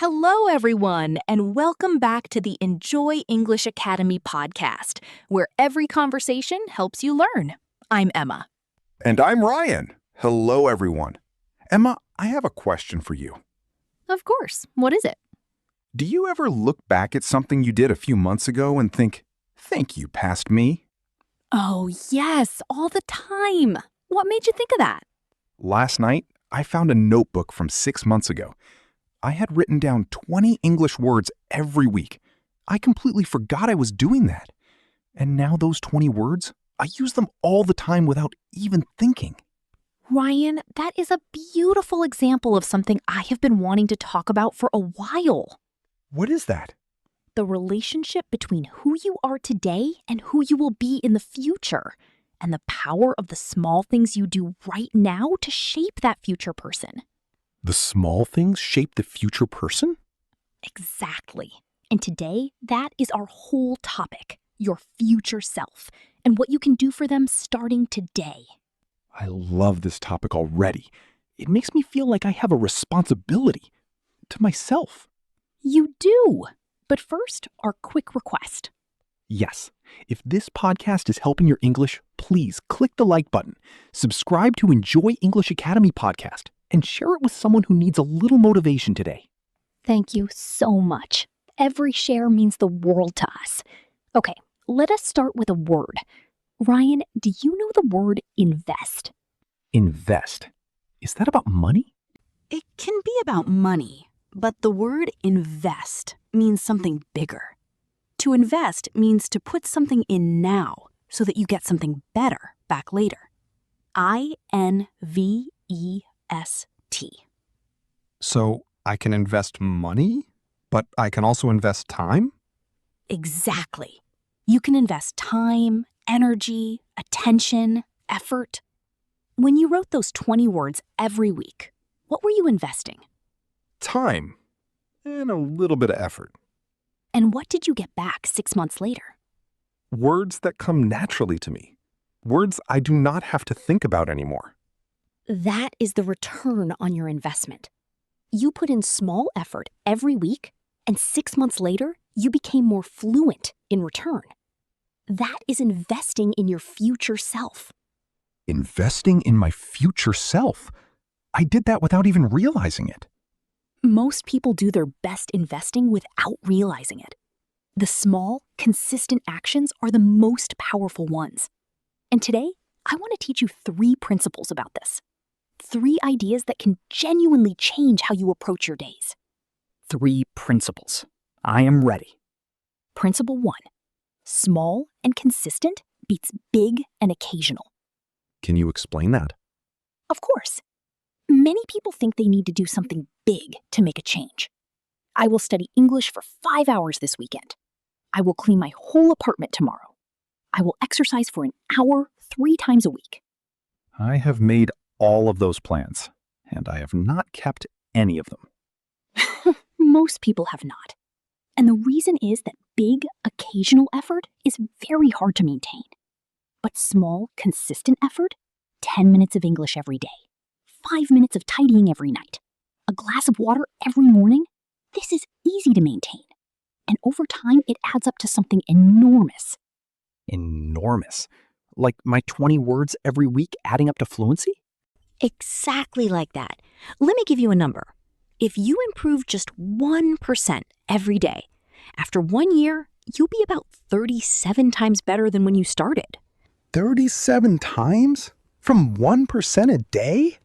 Hello, everyone, and welcome back to the Enjoy English Academy podcast, where every conversation helps you learn. I'm Emma. And I'm Ryan. Hello, everyone. Emma, I have a question for you. Of course. What is it? Do you ever look back at something you did a few months ago and think, thank you, past me? Oh, yes, all the time. What made you think of that? Last night, I found a notebook from 6 months ago. I had written down 20 English words every week. I completely forgot I was doing that. And now those 20 words, I use them all the time without even thinking. Ryan, that is a beautiful example of something I have been wanting to talk about for a while. What is that? The relationship between who you are today and who you will be in the future, and the power of the small things you do right now to shape that future person. The small things shape the future person? Exactly. And today, that is our whole topic, your future self, and what you can do for them starting today. I love this topic already. It makes me feel like I have a responsibility to myself. You do. But first, our quick request. Yes, if this podcast is helping your English, please click the like button, subscribe to Enjoy English Academy podcast, and share it with someone who needs a little motivation today. Thank you so much. Every share means the world to us. Okay, let us start with a word. Ryan, do you know the word invest? Invest. Is that about money? It can be about money, but the word invest means something bigger. To invest means to put something in now so that you get something better back later. INVEST. So I can invest money, but I can also invest time? Exactly. You can invest time, energy, attention, effort. When you wrote those 20 words every week, what were you investing? Time. And a little bit of effort. And what did you get back 6 months later? Words that come naturally to me. Words I do not have to think about anymore. That is the return on your investment. You put in small effort every week, and 6 months later, you became more fluent in return. That is investing in your future self. Investing in my future self? I did that without even realizing it. Most people do their best investing without realizing it. The small, consistent actions are the most powerful ones. And today, I want to teach you 3 principles about this. 3 ideas that can genuinely change how you approach your days. 3 principles. I am ready. Principle 1. Small and consistent beats big and occasional. Can you explain that? Of course. Many people think they need to do something big to make a change. I will study English for 5 hours this weekend. I will clean my whole apartment tomorrow. I will exercise for an hour 3 times a week. I have made all of those plans, and I have not kept any of them. Most people have not. And the reason is that big, occasional effort is very hard to maintain. But small, consistent effort, 10 minutes of English every day, 5 minutes of tidying every night, a glass of water every morning, this is easy to maintain. And over time, it adds up to something enormous. Enormous. Like my 20 words every week adding up to fluency? Exactly like that. Let me give you a number. If you improve just 1% every day, after 1 year, you'll be about 37 times better than when you started. 37 times? From 1% a day?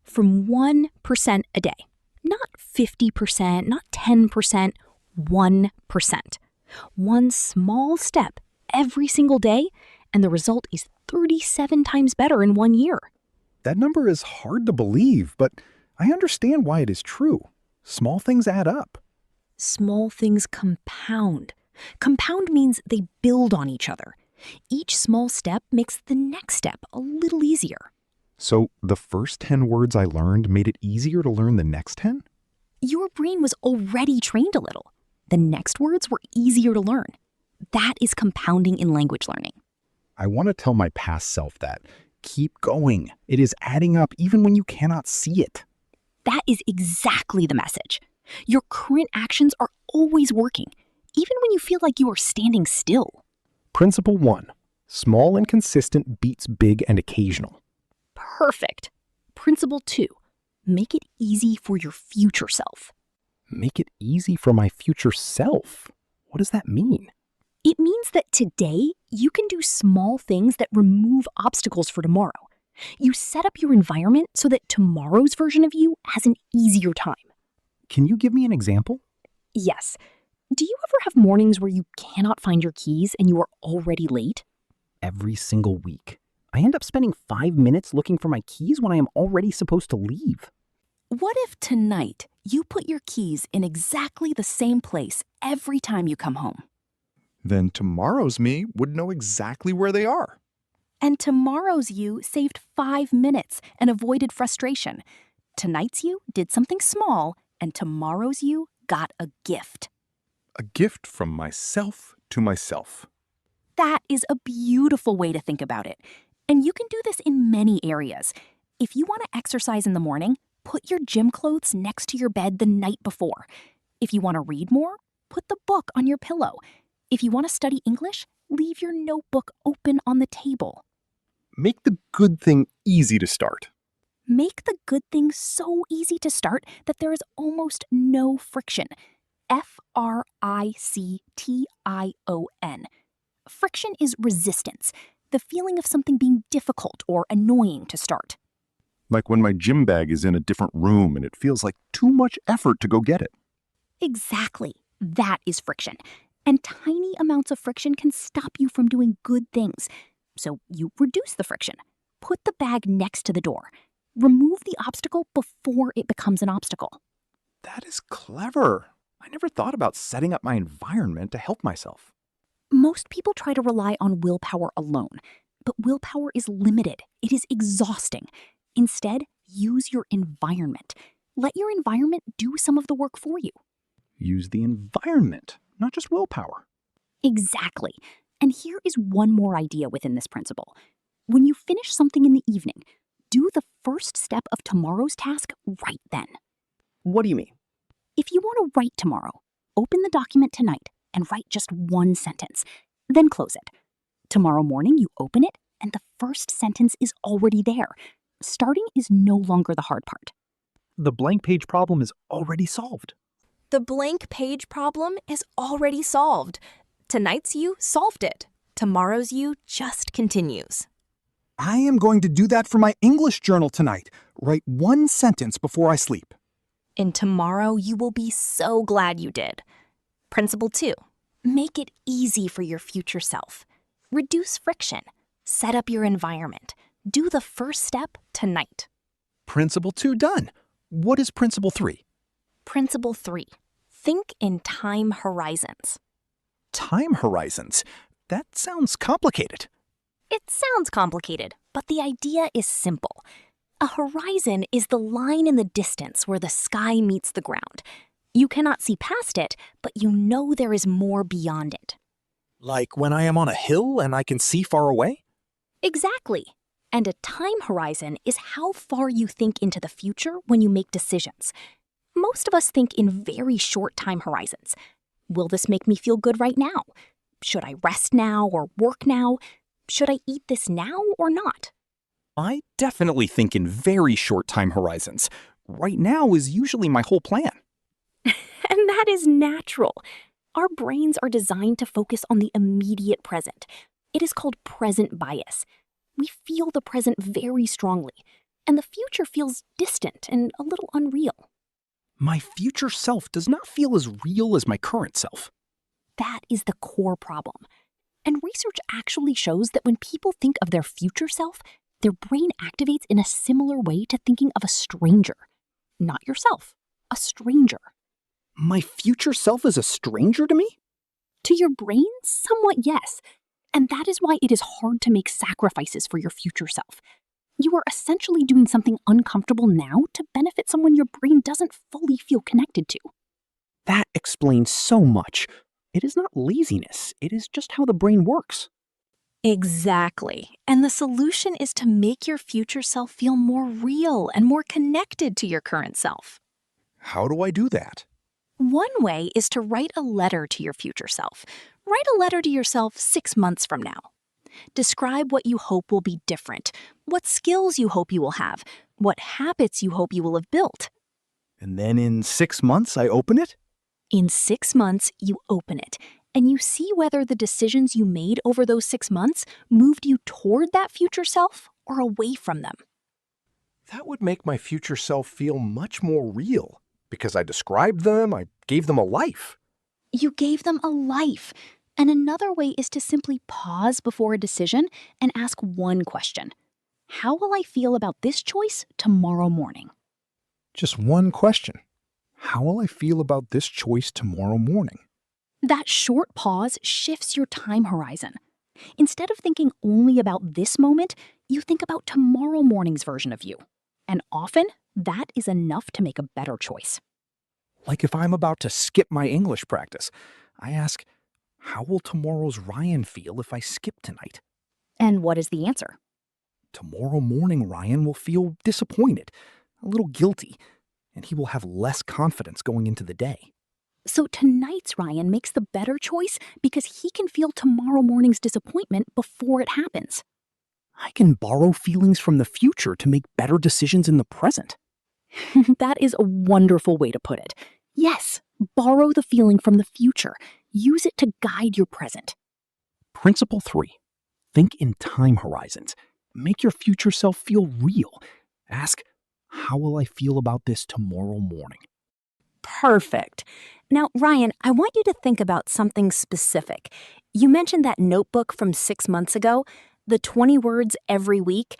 From 1% a day. Not 50%, not 10%, 1%. One small step every single day, and the result is 37 times better in 1 year. That number is hard to believe, but I understand why it is true. Small things add up. Small things compound. Compound means they build on each other. Each small step makes the next step a little easier. So the first 10 words I learned made it easier to learn the next 10? Your brain was already trained a little. The next words were easier to learn. That is compounding in language learning. I want to tell my past self that. Keep going. It is adding up even when you cannot see it. That is exactly the message. Your current actions are always working, even when you feel like you are standing still. Principle 1. Small and consistent beats big and occasional. Perfect. Principle 2. Make it easy for your future self. Make it easy for my future self. What does that mean? It means that today you can do small things that remove obstacles for tomorrow. You set up your environment so that tomorrow's version of you has an easier time. Can you give me an example? Yes. Do you ever have mornings where you cannot find your keys and you are already late? Every single week. I end up spending 5 minutes looking for my keys when I am already supposed to leave. What if tonight you put your keys in exactly the same place every time you come home? Then tomorrow's me would know exactly where they are. And tomorrow's you saved 5 minutes and avoided frustration. Tonight's you did something small, and tomorrow's you got a gift. A gift from myself to myself. That is a beautiful way to think about it. And you can do this in many areas. If you want to exercise in the morning, put your gym clothes next to your bed the night before. If you want to read more, put the book on your pillow. If you want to study English, leave your notebook open on the table. Make the good thing easy to start. Make the good thing so easy to start that there is almost no friction. Friction. Friction is resistance, the feeling of something being difficult or annoying to start. Like when my gym bag is in a different room and it feels like too much effort to go get it. Exactly. That is friction. And tiny amounts of friction can stop you from doing good things. So you reduce the friction. Put the bag next to the door. Remove the obstacle before it becomes an obstacle. That is clever. I never thought about setting up my environment to help myself. Most people try to rely on willpower alone, but willpower is limited. It is exhausting. Instead, use your environment. Let your environment do some of the work for you. Use the environment, not just willpower. Exactly. And here is one more idea within this principle. When you finish something in the evening, do the first step of tomorrow's task right then. What do you mean? If you want to write tomorrow, open the document tonight and write just one sentence, then close it. Tomorrow morning, you open it, and the first sentence is already there. Starting is no longer the hard part. The blank page problem is already solved. The blank page problem is already solved. Tonight's you solved it. Tomorrow's you just continues. I am going to do that for my English journal tonight. Write one sentence before I sleep. And tomorrow you will be so glad you did. Principle 2. Make it easy for your future self. Reduce friction. Set up your environment. Do the first step tonight. Principle 2 done. What is principle 3? Principle 3. Think in time horizons. Time horizons. That sounds complicated. It sounds complicated, but the idea is simple. A horizon is the line in the distance where the sky meets the ground. You cannot see past it, but you know there is more beyond it. Like when I am on a hill and I can see far away? Exactly. And a time horizon is how far you think into the future when you make decisions. Most of us think in very short time horizons. Will this make me feel good right now? Should I rest now or work now? Should I eat this now or not? I definitely think in very short time horizons. Right now is usually my whole plan. And that is natural. Our brains are designed to focus on the immediate present. It is called present bias. We feel the present very strongly, and the future feels distant and a little unreal. My future self does not feel as real as my current self. That is the core problem. And research actually shows that when people think of their future self, their brain activates in a similar way to thinking of a stranger. Not yourself, a stranger. My future self is a stranger to me? To your brain, somewhat yes. And that is why it is hard to make sacrifices for your future self. You are essentially doing something uncomfortable now to benefit someone your brain doesn't fully feel connected to. That explains so much. It is not laziness, it is just how the brain works. Exactly. And the solution is to make your future self feel more real and more connected to your current self. How do I do that? One way is to write a letter to your future self. Write a letter to yourself 6 months from now. Describe what you hope will be different, what skills you hope you will have, what habits you hope you will have built. And then in 6 months, I open it? In 6 months, you open it, and you see whether the decisions you made over those 6 months moved you toward that future self or away from them. That would make my future self feel much more real because I described them, I gave them a life. You gave them a life. And another way is to simply pause before a decision and ask one question. How will I feel about this choice tomorrow morning? Just one question. How will I feel about this choice tomorrow morning? That short pause shifts your time horizon. Instead of thinking only about this moment, you think about tomorrow morning's version of you. And often, that is enough to make a better choice. Like if I'm about to skip my English practice, I ask, how will tomorrow's Ryan feel if I skip tonight? And what is the answer? Tomorrow morning, Ryan will feel disappointed, a little guilty, and he will have less confidence going into the day. So tonight's Ryan makes the better choice because he can feel tomorrow morning's disappointment before it happens. I can borrow feelings from the future to make better decisions in the present. That is a wonderful way to put it. Yes, borrow the feeling from the future. Use it to guide your present. Principle 3. Think in time horizons. Make your future self feel real. Ask, how will I feel about this tomorrow morning? Perfect. Now, Ryan, I want you to think about something specific. You mentioned that notebook from 6 months ago, the 20 words every week.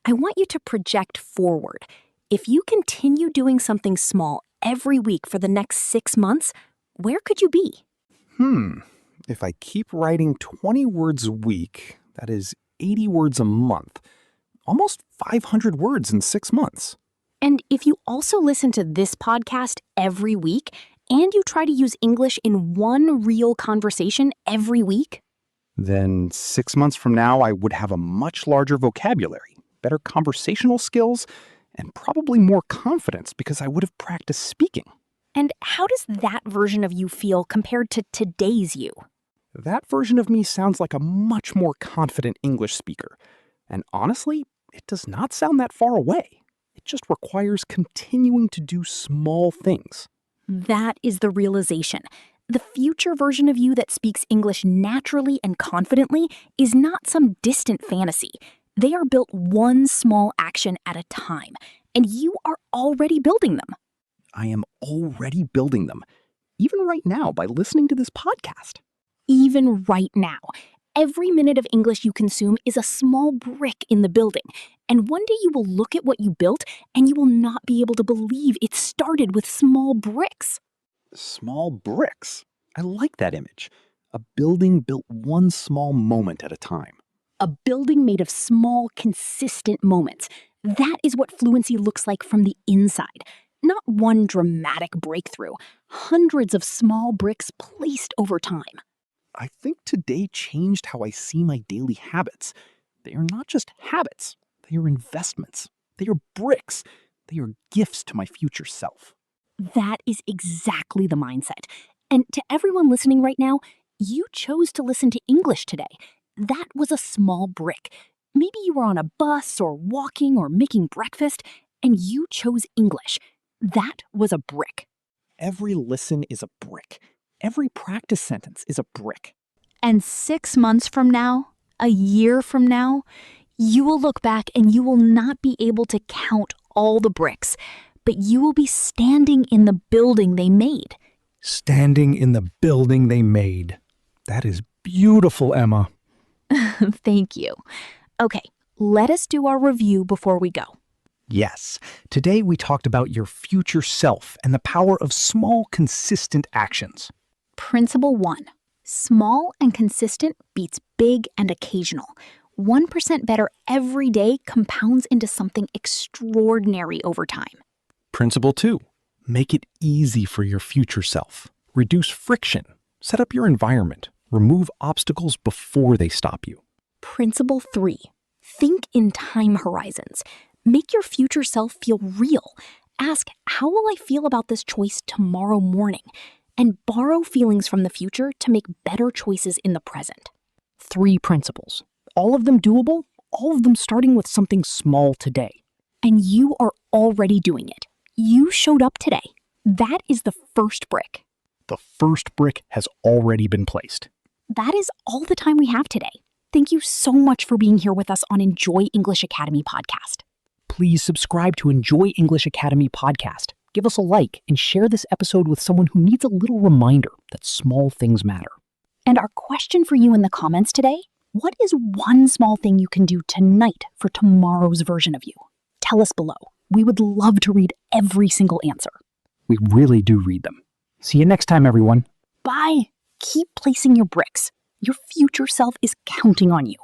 I want you to project forward. If you continue doing something small every week for the next 6 months, where could you be? If I keep writing 20 words a week, that is 80 words a month. Almost 500 words in 6 months. And if you also listen to this podcast every week and you try to use English in one real conversation every week, Then 6 months from now, I would have a much larger vocabulary, better conversational skills, and probably more confidence because I would have practiced speaking. and how does that version of you feel compared to today's you? That version of me sounds like a much more confident English speaker. And honestly, it does not sound that far away. It just requires continuing to do small things. That is the realization. The future version of you that speaks English naturally and confidently is not some distant fantasy. They are built one small action at a time, and you are already building them. I am already building them, even right now by listening to this podcast. Even right now, every minute of English you consume is a small brick in the building, and one day you will look at what you built and you will not be able to believe it started with small bricks. Small bricks. I like that image. A building built one small moment at a time. A building made of small, consistent moments. That is what fluency looks like from the inside. Not one dramatic breakthrough, hundreds of small bricks placed over time. I think today changed how I see my daily habits. They are not just habits, they are investments. They are bricks. They are gifts to my future self. That is exactly the mindset. And to everyone listening right now, you chose to listen to English today. That was a small brick. Maybe you were on a bus or walking or making breakfast, and you chose English. That was a brick. Every listen is a brick. Every practice sentence is a brick. And 6 months from now, a year from now, you will look back and you will not be able to count all the bricks, but you will be standing in the building they made. Standing in the building they made. That is beautiful, Emma. Thank you. Okay, let us do our review before we go. Yes, today we talked about your future self and the power of small, consistent actions. Principle 1. Small and consistent beats big and occasional. 1% better every day compounds into something extraordinary over time. Principle 2. Make it easy for your future self. Reduce friction. Set up your environment. Remove obstacles before they stop you. Principle 3. Think in time horizons. Make your future self feel real. Ask, how will I feel about this choice tomorrow morning? And borrow feelings from the future to make better choices in the present. 3 principles. All of them doable, all of them starting with something small today. And you are already doing it. You showed up today. That is the first brick. The first brick has already been placed. That is all the time we have today. Thank you so much for being here with us on Enjoy English Academy podcast. Please subscribe to Enjoy English Academy podcast. Give us a like and share this episode with someone who needs a little reminder that small things matter. And our question for you in the comments today, what is one small thing you can do tonight for tomorrow's version of you? Tell us below. We would love to read every single answer. We really do read them. See you next time, everyone. Bye. Keep placing your bricks. Your future self is counting on you.